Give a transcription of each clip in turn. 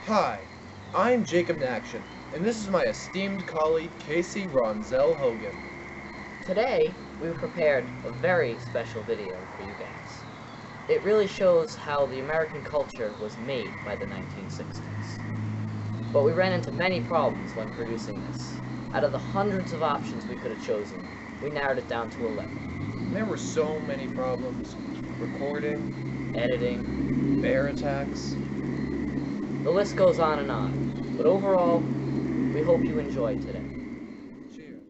Hi, I'm Jacob Naction, and this is my esteemed colleague Casey Ronzell Hogan. Today, we prepared a very special video for you guys. It really shows how the American culture was made by the 1960s. But we ran into many problems when producing this. Out of the hundreds of options we could have chosen, we narrowed it down to 11. There were so many problems. Recording, Editing, bear attacks. the list goes on and on. But overall, we hope you enjoyed today. Cheers.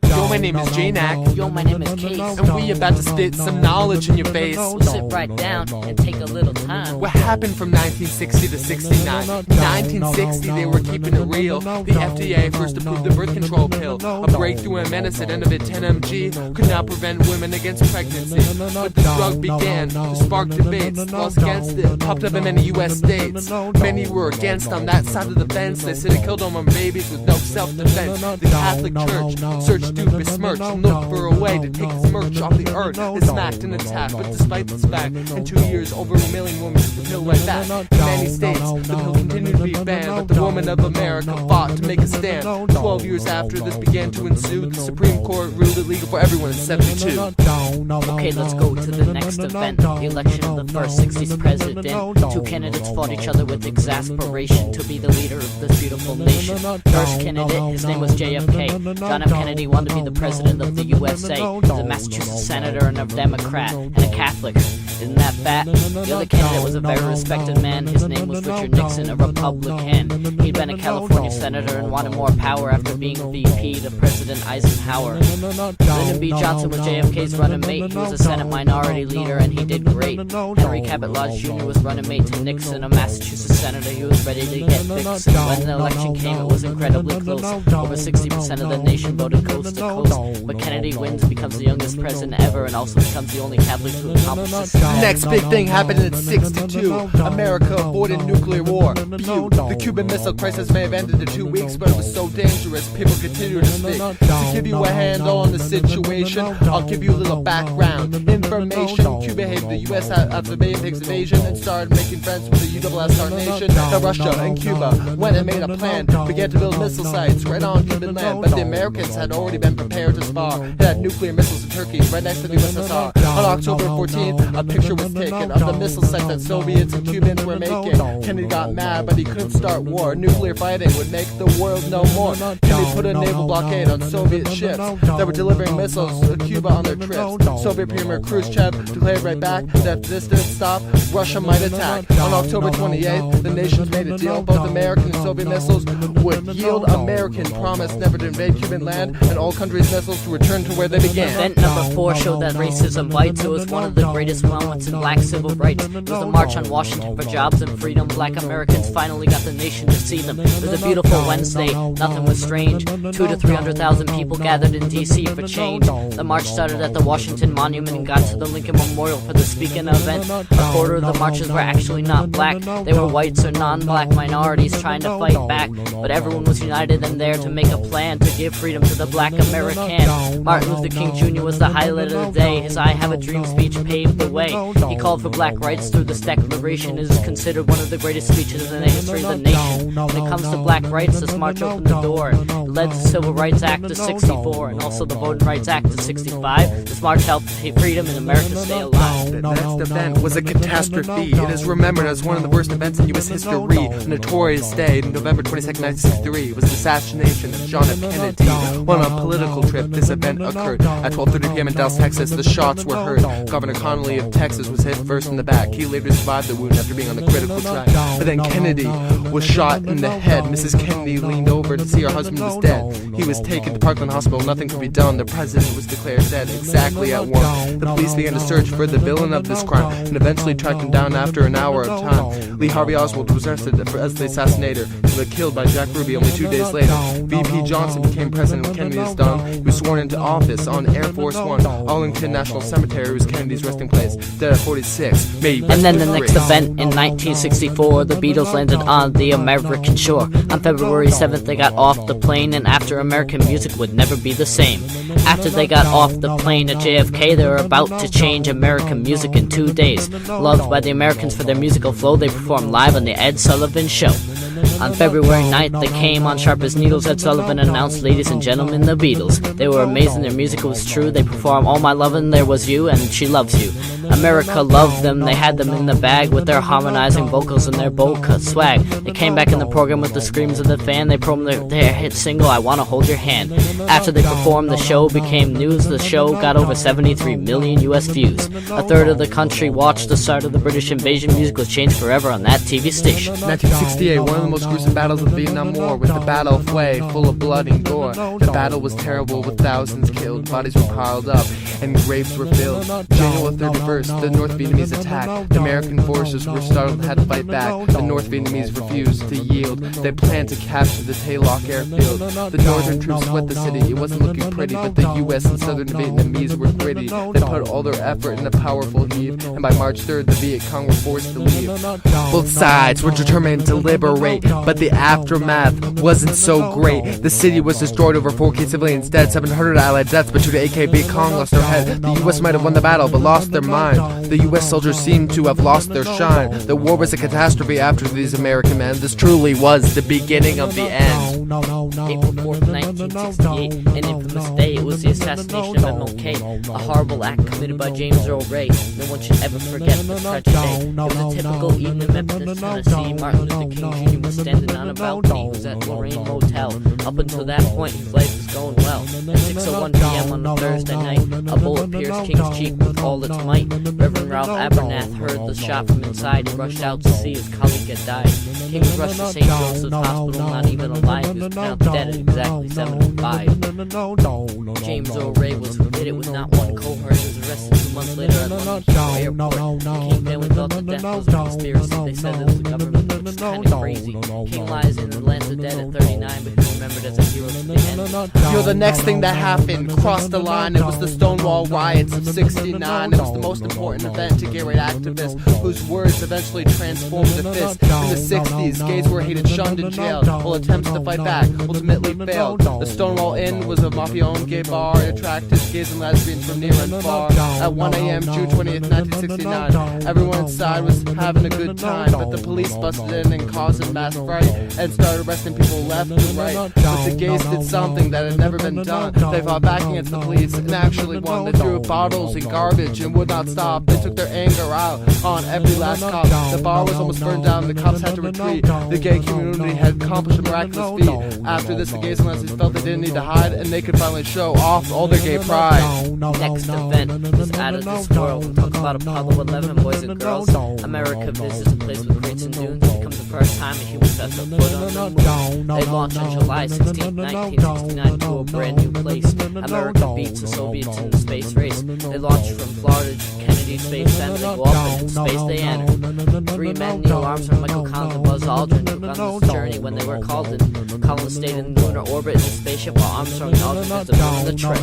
Yo, my name is J-Nac. Yo, my name is Case. And we about to spit some knowledge in your face. We'll sit right down and take a little time. What happened from 1960 to 69? 1960, they were keeping it real. The FDA first approved the birth control pill. A breakthrough in medicine, end of it 10 mg, could now prevent women against pregnancy. But the drug began to spark debates. Laws against it popped up in many U.S. states. Many were against on that side of the fence. They said it killed unborn babies with no self-defense. The Catholic Church searched to besmirch and looked for a way to take its merch off the earth. It smacked and attacked, but despite this fact, in 2 years, over 1 million women took the pill right back. In many states, the pill continued to be banned, but the women of America fought to make a stand. 12 years after this began to ensue, the Supreme Court ruled it legal for everyone in 72. Okay, let's go to the next event. The election of the first 60s president. Two candidates fought each other with exasperation to be the leader of this beautiful nation. First candidate, his name was JFK. John F. Kennedy wanted to be the president of the USA. He's a Massachusetts senator and a Democrat and a Catholic. Isn't that fat? The other candidate was a very respected man. His name was Richard Nixon, a Republican. He'd been a California senator and wanted more power after being VP to President Eisenhower. Lyndon B. Johnson was JFK's running mate. He was a Senate minority leader and he did great. Henry Cabot Lodge Jr. was running mate to Nixon, a Massachusetts senator. He was ready to get fixed. When the election came, it was incredibly close. Over 60% of the nation voted coast to coast. But Kennedy wins, becomes the youngest president ever, and also becomes the only Catholic to accomplish this. Next big thing happened in 62. America avoided nuclear war. Pew. The Cuban Missile Crisis may have ended in 2 weeks, but it was so dangerous, people continued to speak. To give you a handle on the situation, I'll give you a little background information. Cuba hated the U.S. after the Bay of Pigs invasion and started making friends with the USSR nation. Now Russia and Cuba went and made a plan, began to build missile sites right on Cuban land, but the Americans had already been prepared to spar. It had nuclear missiles in Turkey, right next to the USSR. On October 14th, a picture was taken of the missile site that Soviets and Cubans were making. Kennedy got mad, but he couldn't start war. Nuclear fighting would make the world no more. Kennedy put a naval blockade on Soviet ships that were delivering missiles to Cuba on their trips. Soviet Premier Khrushchev declared right back that if this didn't stop, Russia might attack. On October 28th, the nations made a deal. Both American and Soviet missiles would yield American promise never to invade Cuban land and all countries' missiles to return to where they began. Event number 4 showed that racism bites. It was one of the greatest moments in black civil rights. It was the March on Washington for jobs and freedom. Black Americans finally got the nation to see them. It was a beautiful Wednesday. Nothing was strange. 200,000 to 300,000 people gathered in D.C. for change. The march started at the Washington Monument and got to the Lincoln Memorial for the speaking event. A quarter of the marchers were actually not black. They were whites or non-black minorities trying to fight back. But everyone was united and there to make a plan to give freedom to the black American. Martin Luther King Jr. was the highlight of the day. His I Have a Dream speech paved the way. He called for black rights through this declaration. It is considered one of the greatest speeches in the history of the nation. When it comes to black rights, this march opened the door. It led to the Civil Rights Act of 64 and also the Voting Rights Act of 65. This march helped freedom in America stay alive. The next event was a catastrophe. It is remembered as one of the worst events in U.S. history. A notorious day, November 22nd, 1963, was the assassination of John F. Kennedy. On a political trip, this event occurred at 12:30 p.m. in Dallas, Texas. The shots were heard. Governor Connolly of Texas was hit first in the back. He later survived the wound after being on the critical track. But then Kennedy was shot in the head. Mrs. Kennedy leaned over to see her husband was dead. He was taken to Parkland Hospital. Nothing could be done. The president was declared dead exactly at 1. The police began to search for the villain of this crime and eventually tracked him down after an hour of time. Lee Harvey Oswald was arrested as the assassinator. He was killed by Jack Ruby only 2 days later. VP Johnson became president when Kennedy was done. He was sworn into office on Air Force One. Arlington National Cemetery was Kennedy's resting place. Dead at 46. May he rest And then with the next grace. event in 1964, the Beatles landed on the American shore. On February 7th, they got off the plane, and after American music would never be the same. After they got off the plane at JFK, they were about to change American music in 2 days. Loved by the Americans for their musical flow, they performed live on the Ed Sullivan Show. On February 9th, they came on sharp as needles. Ed Sullivan announced, "Ladies and gentlemen, the Beatles." They were amazing, their music was true. They performed "All My Lovin', There Was You," and "She Loves You." America loved them, they had them in the bag with their harmonizing vocals and their bold cut swag. They came back in the program with the screams of the fan. They performed their hit single, "I Wanna Hold Your Hand." After they performed, the show became news. The show got over 73 million US views. A third of the country watched the start of the British invasion. Music was changed forever on that TV station. 1968, one of the most gruesome battles of the Vietnam War, with the Battle of Hue full of blood and gore. The battle was terrible, with thousands killed, bodies were piled up, and graves were filled. January 31st, the North Vietnamese attacked. The American forces were startled and had to fight back. The North Vietnamese refused to yield. They planned to capture the Tay Loc airfield. The northern troops swept the city. It wasn't looking pretty, but the US and southern Vietnamese were gritty. They put all their effort in a powerful heave, and by March 3rd, the Viet Cong were forced to leave. Both sides were determined to liberate, but the aftermath wasn't so great. The city was destroyed, over 4K civilians dead, 700 allied deaths, but 2 to AK Viet Cong lost their head. The US might have won the battle, but lost their mind. The US soldiers seemed to have lost their shine. The war was a catastrophe after these American men. This truly was the beginning of the end. April 4th, 1968, an infamous day. It was the assassination of MLK, a horrible act committed by James Earl Ray. No one should ever forget the tragic day. It was a typical evening in Memphis, Tennessee. Martin Luther King Jr. was standing on a balcony. He was at Lorraine Motel. Up until that point, his life was going well. At 6:01 p.m. on a Thursday night, a bullet pierced King's cheek with all its might. Reverend Ralph Abernath heard the shot from inside. He rushed out to see his colleague had died. King was rushed to St. Joseph's Hospital, not even alive. He was pronounced dead at exactly 7:05. James Earl Ray was who did it with not one cohort. He was arrested 2 months later at London Airport. The King family thought the death was a conspiracy. They said it was the government, which is kind of crazy. King lies in Atlanta dead at 39, but he's remembered as a hero to the end. Yo, the next thing that happened crossed the line. It was the Stonewall riots of '69. It was the most important event to gay rights activists, whose words eventually transformed to fists. In the '60s, gays were hated, shunned, and jailed. All attempts to fight back ultimately failed. The Stonewall Inn was a mafia-owned gay bar. It attracted gays and lesbians from near and far. At 1 a.m., June 20th, 1969, everyone inside was having a good time, but the police busted in and caused a mass fright and started arresting people left and right. But the gays did something that had never been done. They fought back against the police and actually won. They threw bottles and garbage and would not stop. They took their anger out on every last cop. The bar was almost burned down. The cops had to retreat. The gay community had accomplished a miraculous feat. After this, the gays and lesbians felt they didn't need to hide, and they could finally show off all their gay pride. Next event is out of this world. We'll talk about Apollo 11, boys and girls. America visits a place with crates and dunes. It becomes the first time a human sets a foot on the moon. They launched on July 16, 1969 to a brand new place. America beats the Soviets in the space race. They launched from Florida to Kennedy Space Center. They go up and in space they enter. 3 men, Neil Armstrong, Michael Collins, and Buzz Aldrin, took on this journey when they were called in. Collins stayed in lunar orbit in a spaceship while Armstrong and Aldrin visited the trip.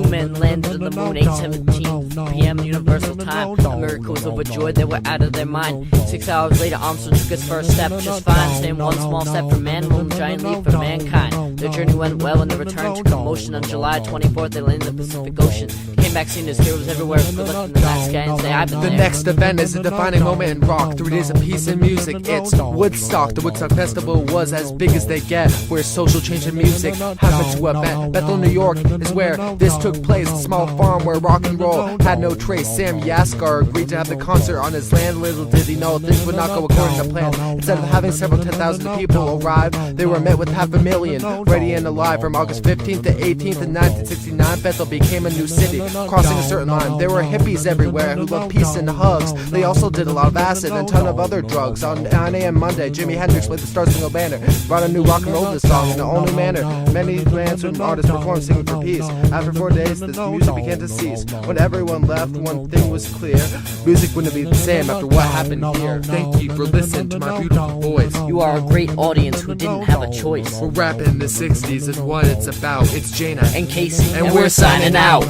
2 men landed on the moon 8:17 p.m. Universal Time. America was overjoyed, they were out of their mind. 6 hours later, Armstrong took his first step, just fine, staying one small step for man, one giant leap for mankind. Their journey went well and they returned to commotion. On July 24th, they landed in the Pacific Ocean. They came back seeing as heroes everywhere. Good luck in the last guy and say, I've been The there. next event is a defining moment in rock. 3 days of peace and music. It's Woodstock. The Woodstock Festival was as big as they get, where social change and music happened to event. Bethel, New York is where this took place. A small farm where rock and roll had no trace. Sam Yaskar agreed to have the concert on his land. Little did he know things would not go according to plan. Instead of having several 10,000 people arrive, they were met with 500,000, ready and alive. From August 15th to 18th in 1969, Bethel became a new city, crossing a certain line. There were hippies everywhere who loved peace and hugs. They also did a lot of acid and a ton of other drugs. On 9 a.m. Monday, Wednesday. Jimi Hendrix played the Star Spangled Banner, brought a new rock and roll this song in an all new manner. Many bands and artists performed singing for peace. After 4 days, this music began to cease. When everyone left, one thing was clear: music wouldn't be the same after what happened here. Thank you for listening to my beautiful voice. You are a great audience who didn't have a choice. We're rapping in the 60s is what it's about. It's Jaina And Casey, and we're signing out.